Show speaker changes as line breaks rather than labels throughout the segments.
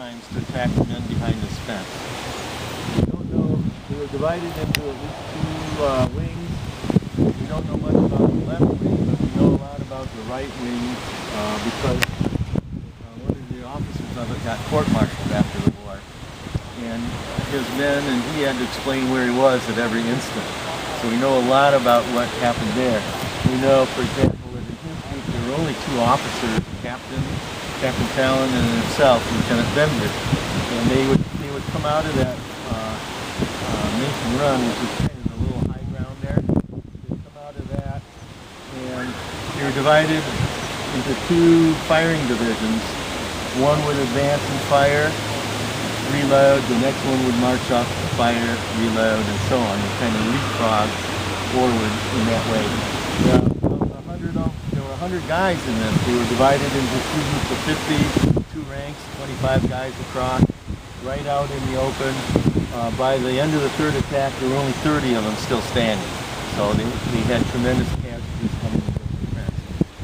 times to attack the men behind this fence. We don't know, they were divided into at least two wings. We don't know much about the left wing, but we know a lot about the right wing because one of the officers of it got court-martialed after the war. And his men, and he had to explain where he was at every instant. So we know a lot about what happened there. We know, for example, that in his group there were only two officers, Captain Talon and himself, Lieutenant Bender. And they would come out of that Mason Run, which is kind of a little high ground there. They'd come out of that, and they were divided into two firing divisions. One would advance and fire, reload, the next one would march off, fire, reload, and so on. They kind of leapfrog forward in that way. There were 100 guys in this. They were divided into two groups of 50, two ranks, 25 guys across, right out in the open. By the end of the third attack, there were only 30 of them still standing. So they had tremendous casualties coming into the fence.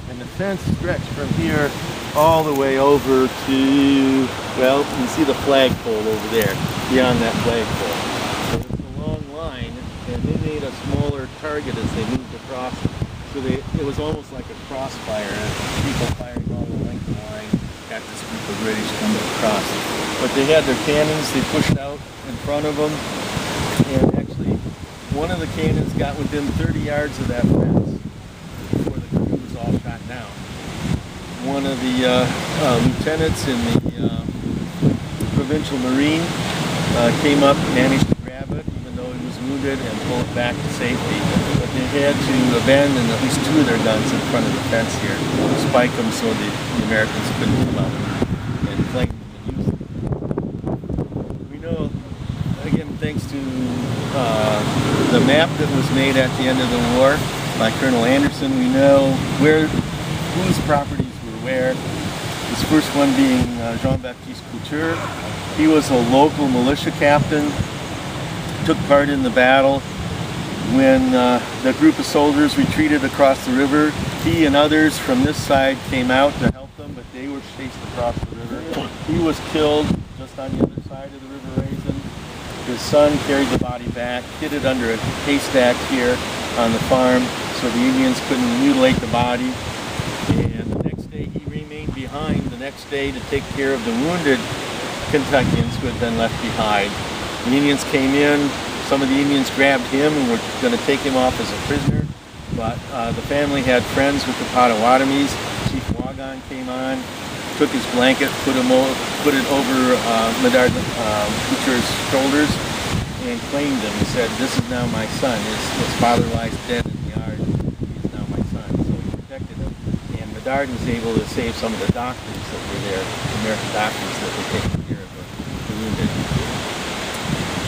And the fence stretched from here all the way over to, well, you can see the flagpole over there, beyond that flagpole. So it's a long line, and they made a smaller target as they moved across. So it was almost like a crossfire, as people firing all the length of the line at this group of British coming across. But they had their cannons, they pushed out in front of them, and actually one of the cannons got within 30 yards of that fence before the crew was all shot down. One of the lieutenants in the Provincial Marine came up, managed to grab it, even though he was wounded, and pull it back to safety. But they had to abandon at least two of their guns in front of the fence here, spike them so the Americans couldn't come out and claim them and use them. We know, again, thanks to the map that was made at the end of the war by Colonel Anderson, we know whose properties were where. This first one being Jean-Baptiste Couture. He was a local militia captain, took part in the battle. When the group of soldiers retreated across the river, he and others from this side came out to help them, but they were chased across the river. He was killed just on the other side of the river Raisin. His son carried the body back, hid it under a haystack here on the farm so the Indians couldn't mutilate the body. And the next day he remained behind the next day to take care of the wounded Kentuckians who had been left behind. The Indians came in. Some of the Indians grabbed him and were going to take him off as a prisoner, but the family had friends with the Potawatomis. Chief Wagon came on, took his blanket, put it over Medard Couture's shoulders, and claimed him. He said, "This is now my son. His father lies dead in the yard. He is now my son." So he protected him, and Medard was able to save some of the doctors that were there, American doctors that were taking care of the wounded.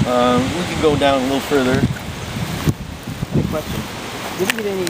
We can go down a little further. Any questions? Did you get any